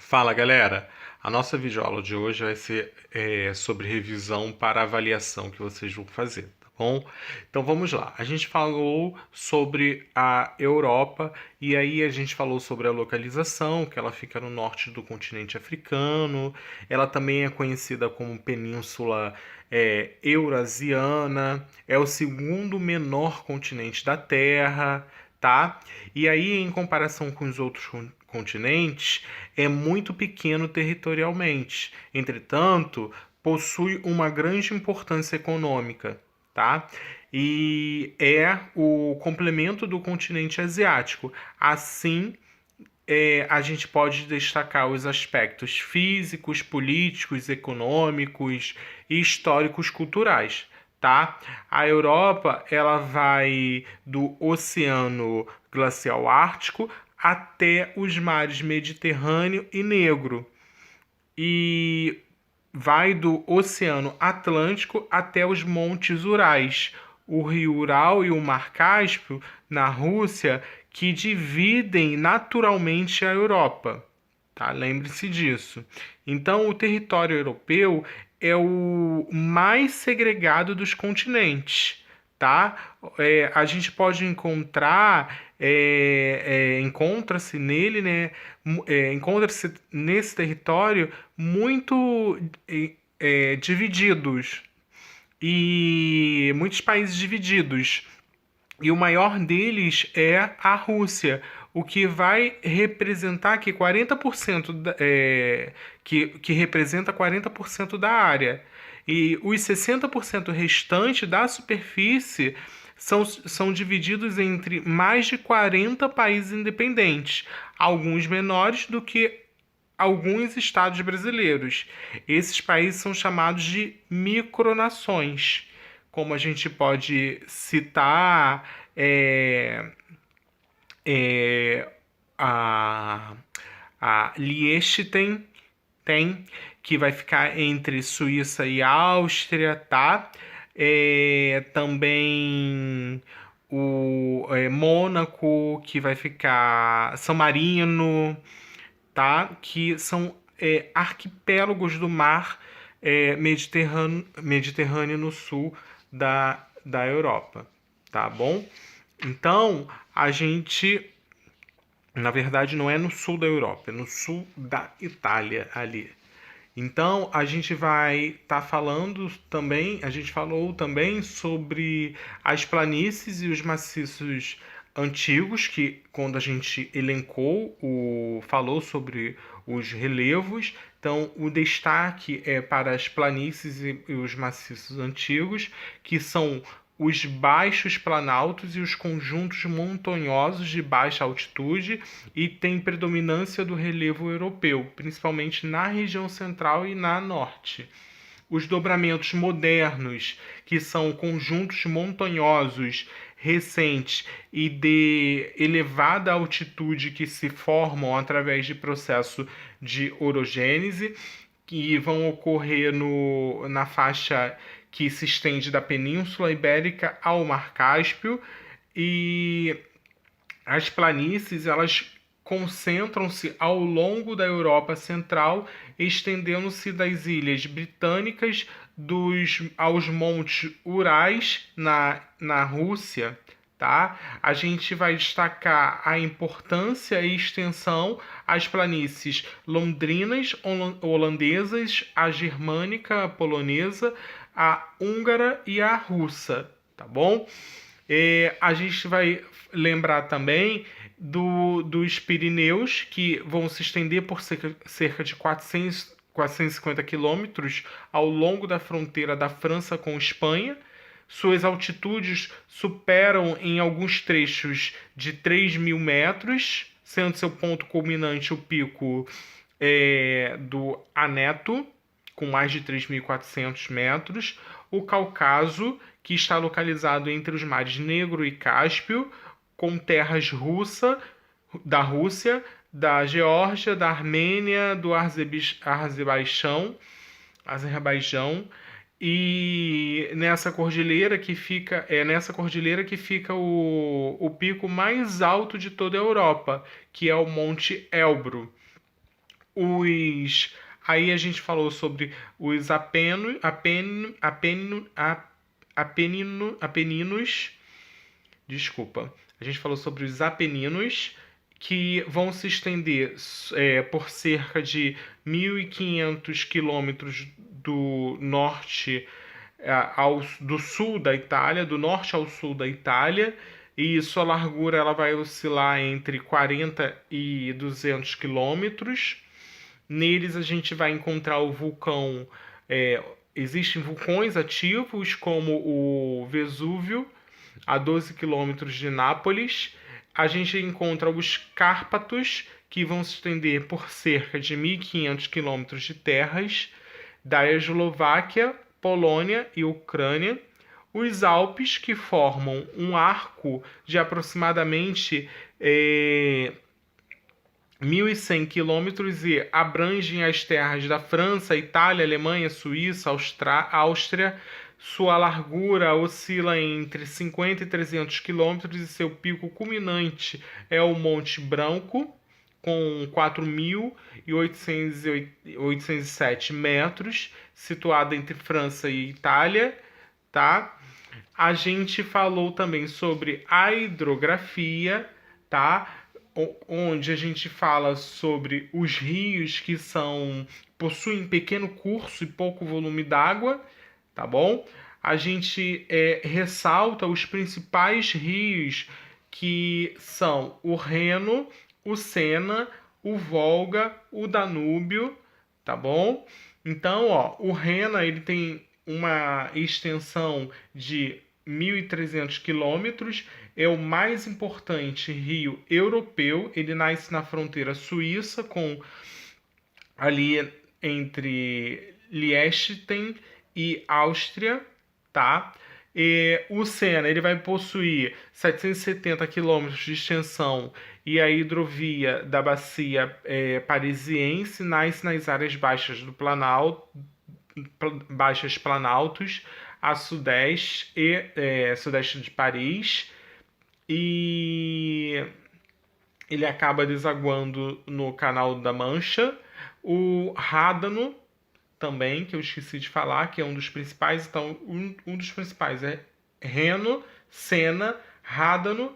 Fala galera, a nossa videoaula de hoje vai ser sobre revisão para avaliação que vocês vão fazer, tá bom? Então vamos lá, a gente falou sobre a Europa e aí a gente falou sobre a localização, que ela fica no norte do continente africano, ela também é conhecida como Península Eurasiana, é o segundo menor continente da Terra, tá? E aí, em comparação com os outros continentes, é muito pequeno territorialmente. Entretanto, possui uma grande importância econômica, tá? E é o complemento do continente asiático. Assim, a gente pode destacar os aspectos físicos, políticos, econômicos e históricos culturais, tá? A Europa, ela vai do Oceano Glacial Ártico até os mares Mediterrâneo e Negro e vai do Oceano Atlântico até os Montes Urais, o Rio Ural e o Mar Cáspio na Rússia, que dividem naturalmente a Europa. Tá? Lembre-se disso. Então, o território europeu é o mais segregado dos continentes. Tá? A gente pode encontrar, encontra-se nele, né? Encontra-se nesse território muito divididos e muitos países divididos. E o maior deles é a Rússia, o que vai representar que 40% que representa 40% da área. E os 60% restantes da superfície são divididos entre mais de 40 países independentes, alguns menores do que alguns estados brasileiros. Esses países são chamados de micronações, como a gente pode citar é, a, a Liechtenstein, que vai ficar entre Suíça e Áustria, tá? Também o Mônaco, que vai ficar San Marino, tá? Que são arquipélagos do mar Mediterrâneo no sul da Europa, tá bom? Então, a gente, na verdade, não é no sul da Europa, é no sul da Itália ali. Então, a gente vai estar falando também, a gente falou também sobre as planícies e os maciços antigos, que quando a gente elencou, falou sobre os relevos. Então, o destaque é para as planícies e os maciços antigos, que são os baixos planaltos e os conjuntos montanhosos de baixa altitude e tem predominância do relevo europeu, principalmente na região central e na norte. Os dobramentos modernos, que são conjuntos montanhosos recentes e de elevada altitude que se formam através de processo de orogênese, que vão ocorrer na faixa que se estende da Península Ibérica ao Mar Cáspio, e as planícies elas concentram-se ao longo da Europa Central, estendendo-se das ilhas britânicas aos montes Urais na Rússia. Tá? A gente vai destacar a importância e extensão às planícies londrinas, holandesas, a germânica, a polonesa, a húngara e a russa, tá bom? A gente vai lembrar também dos Pirineus, que vão se estender por cerca de 450 quilômetros ao longo da fronteira da França com Espanha. Suas altitudes superam em alguns trechos de 3.000 metros, sendo seu ponto culminante o pico do Aneto, com mais de 3.400 metros, o Cáucaso, que está localizado entre os mares Negro e Cáspio, com terras da Rússia, da Geórgia, da Armênia, do Azerbaijão, e nessa cordilheira que fica o pico mais alto de toda a Europa, que é o Monte Elbro, Aí a gente falou sobre os apeninos, desculpa. A gente falou sobre os Apeninos, que vão se estender por cerca de 1.500 quilômetros do norte do sul da Itália, do norte ao sul da Itália, e sua largura ela vai oscilar entre 40 e 200 quilômetros. Neles a gente vai encontrar o vulcão. Existem vulcões ativos, como o Vesúvio, a 12 quilômetros de Nápoles. A gente encontra os Cárpatos, que vão se estender por cerca de 1.500 quilômetros de terras, da Eslováquia, Polônia e Ucrânia. Os Alpes, que formam um arco de aproximadamente 1.100 quilômetros e abrangem as terras da França, Itália, Alemanha, Suíça, Áustria. Sua largura oscila entre 50 e 300 quilômetros e seu pico culminante é o Monte Branco, com 4.807 metros, situado entre França e Itália, tá? A gente falou também sobre a hidrografia, tá? Onde a gente fala sobre os rios que possuem pequeno curso e pouco volume d'água, tá bom? A gente ressalta os principais rios, que são o Reno, o Sena, o Volga, o Danúbio, tá bom? Então, o Rena ele tem uma extensão de 1.300 quilômetros, é o mais importante rio europeu. Ele nasce na fronteira suíça, ali entre Liechtenstein e Áustria, tá? O Sena ele vai possuir 770 quilômetros de extensão e a hidrovia da bacia parisiense nasce nas áreas baixas do Planalto, baixas planaltos a sudeste sudeste de Paris, e ele acaba desaguando no Canal da Mancha. O Rádano também, que eu esqueci de falar, que é um dos principais. Então, um dos principais é Reno, Sena, Ródano,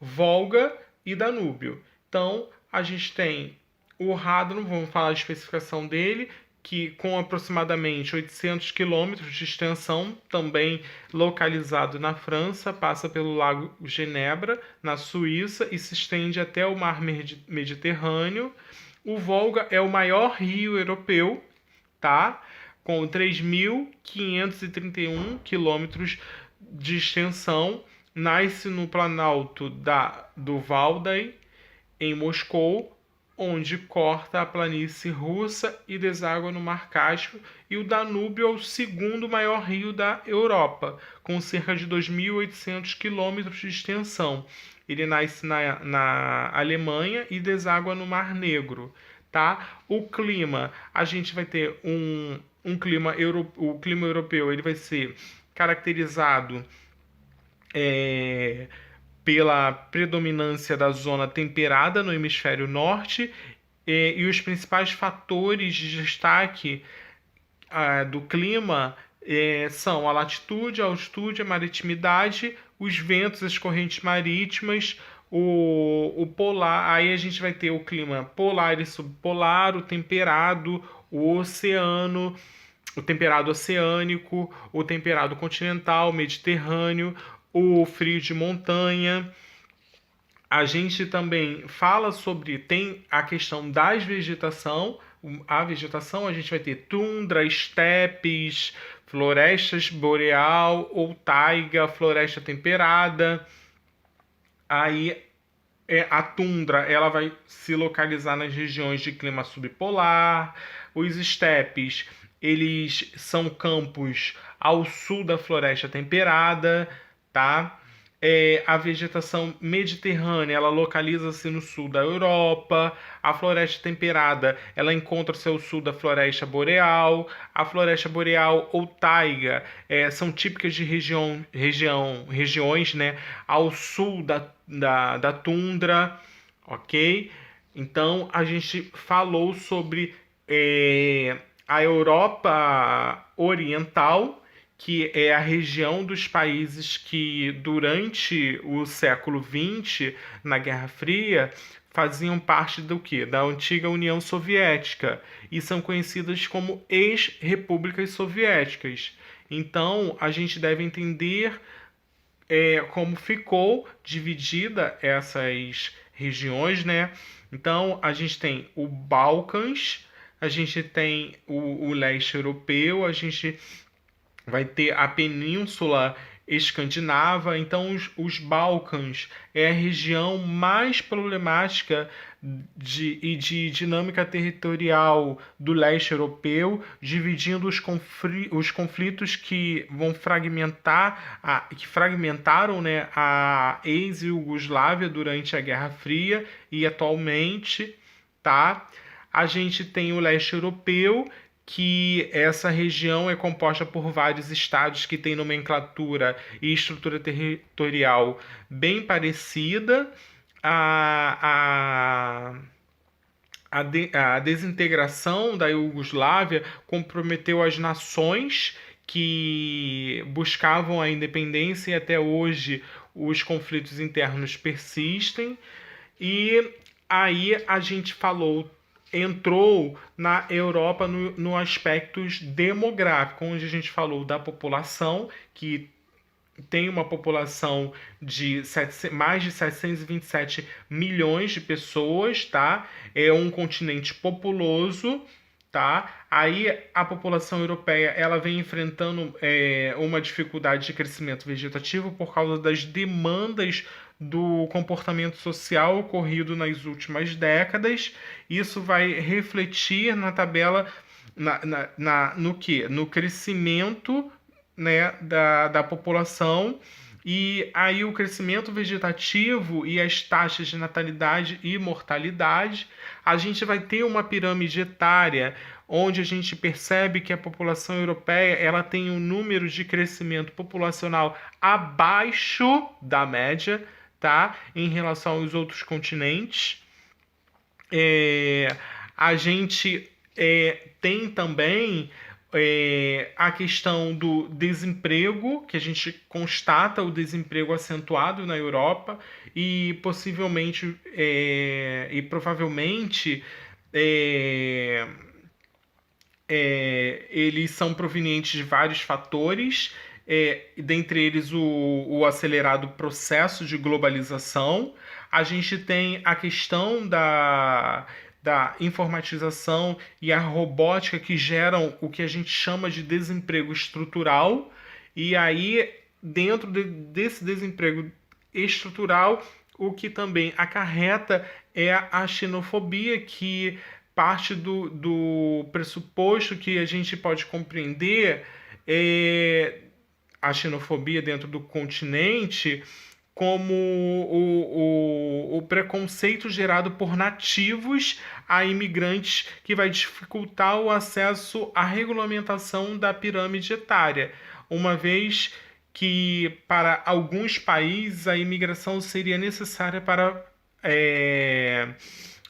Volga e Danúbio. Então, a gente tem o Rádano, vamos falar a especificação dele, que com aproximadamente 800 quilômetros de extensão, também localizado na França, passa pelo Lago Genebra, na Suíça, e se estende até o Mar Mediterrâneo. O Volga é o maior rio europeu, tá? Com 3.531 quilômetros de extensão. Nasce no Planalto do Valdai, em Moscou, onde corta a planície russa e deságua no Mar Cáspio. E o Danúbio é o segundo maior rio da Europa, com cerca de 2.800 quilômetros de extensão. Ele nasce na Alemanha e deságua no Mar Negro, tá? O clima, a gente vai ter o clima europeu, ele vai ser caracterizado pela predominância da zona temperada no hemisfério norte, e os principais fatores de destaque do clima são a latitude, a altitude, a maritimidade, os ventos, as correntes marítimas, o polar. Aí a gente vai ter o clima polar e subpolar, o temperado, o oceano, o temperado oceânico, o temperado continental, mediterrâneo, o frio de montanha. A gente também fala tem a questão das vegetação. A vegetação, a gente vai ter tundra, estepes, florestas boreal ou taiga, floresta temperada. Aí a tundra ela vai se localizar nas regiões de clima subpolar. Os estepes, eles são campos ao sul da floresta temperada, tá? A vegetação mediterrânea, ela localiza-se no sul da Europa. A floresta temperada, ela encontra-se ao sul da floresta boreal. A floresta boreal ou taiga são típicas de regiões, né, ao sul da tundra, ok? Então, a gente falou sobre a Europa Oriental, que é a região dos países que, durante o século XX, na Guerra Fria, faziam parte do quê? Da antiga União Soviética e são conhecidas como ex-repúblicas soviéticas. Então, a gente deve entender como ficou dividida essas regiões, né? Então, a gente tem o Balcãs, a gente tem o leste europeu, a gente vai ter a Península Escandinava. Então, os Balcãs é a região mais problemática de dinâmica territorial do leste europeu, dividindo os conflitos que vão fragmentar, que fragmentaram, né, a ex-Iugoslávia durante a Guerra Fria e atualmente, tá? A gente tem o leste europeu, que essa região é composta por vários estados que têm nomenclatura e estrutura territorial bem parecida. A, a desintegração da Iugoslávia comprometeu as nações que buscavam a independência e até hoje os conflitos internos persistem. E aí a gente entrou na Europa no aspectos demográfico, onde a gente falou da população, que tem uma população de mais de 727 milhões de pessoas, tá? É um continente populoso, tá? Aí a população europeia ela vem enfrentando uma dificuldade de crescimento vegetativo por causa das demandas do comportamento social ocorrido nas últimas décadas. Isso vai refletir na tabela no que? No crescimento, né, da população. E aí o crescimento vegetativo e as taxas de natalidade e mortalidade, a gente vai ter uma pirâmide etária onde a gente percebe que a população europeia ela tem um número de crescimento populacional abaixo da média, tá, em relação aos outros continentes. A gente tem também a questão do desemprego, que a gente constata o desemprego acentuado na Europa e possivelmente e provavelmente é, eles são provenientes de vários fatores, dentre eles o acelerado processo de globalização. A gente tem a questão da informatização e a robótica que geram o que a gente chama de desemprego estrutural. E aí, dentro desse desemprego estrutural, o que também acarreta é a xenofobia, que parte do pressuposto que a gente pode compreender a xenofobia dentro do continente como o preconceito gerado por nativos a imigrantes, que vai dificultar o acesso à regulamentação da pirâmide etária, uma vez que para alguns países a imigração seria necessária para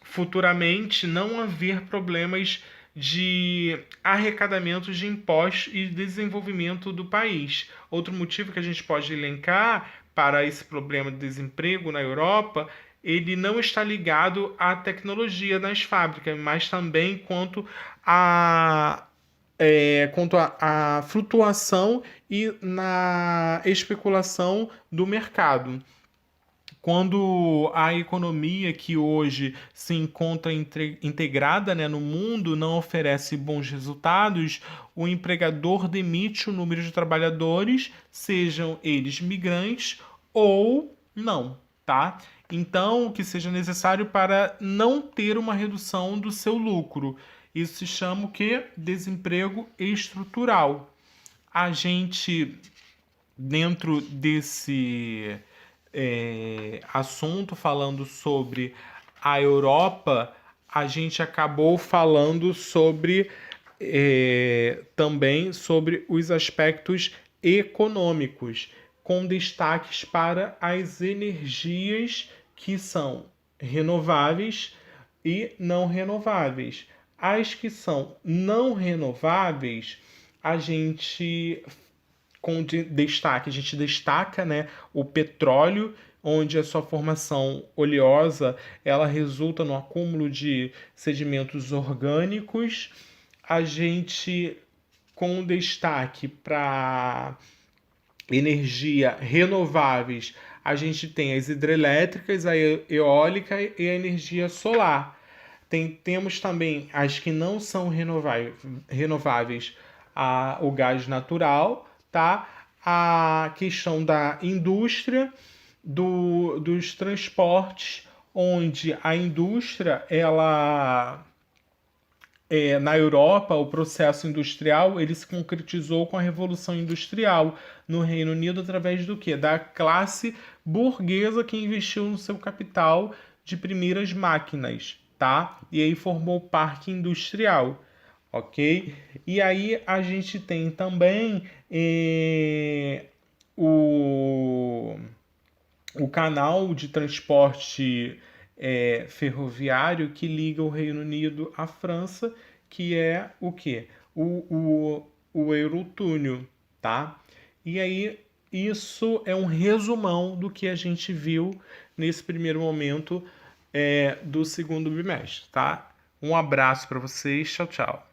futuramente não haver problemas de arrecadamento de impostos e desenvolvimento do país. Outro motivo que a gente pode elencar para esse problema de desemprego na Europa, ele não está ligado à tecnologia das fábricas, mas também quanto à flutuação e na especulação do mercado. Quando a economia que hoje se encontra integrada, né, no mundo não oferece bons resultados, o empregador demite o número de trabalhadores, sejam eles migrantes ou não, tá? Então, o que seja necessário para não ter uma redução do seu lucro. Isso se chama o quê? Desemprego estrutural. A gente, dentro desse assunto, falando sobre a Europa, a gente acabou falando sobre também sobre os aspectos econômicos, com destaques para as energias que são renováveis, e não renováveis. As que são não renováveis, a gente a gente destaca, né, o petróleo, onde a sua formação oleosa ela resulta no acúmulo de sedimentos orgânicos. A gente com destaque para energia renováveis, a gente tem as hidrelétricas, a eólica e a energia solar. Temos também as que não são renováveis, o gás natural, tá? A questão da indústria, dos transportes, onde a indústria, na Europa, o processo industrial ele se concretizou com a Revolução Industrial. No Reino Unido, através do quê? Da classe burguesa que investiu no seu capital de primeiras máquinas, tá? E aí formou o parque industrial, ok? E aí a gente tem também o canal de transporte ferroviário que liga o Reino Unido à França, que é o quê? O Eurotúnel, tá? E aí, isso é um resumão do que a gente viu nesse primeiro momento do segundo bimestre, tá? Um abraço para vocês, tchau, tchau.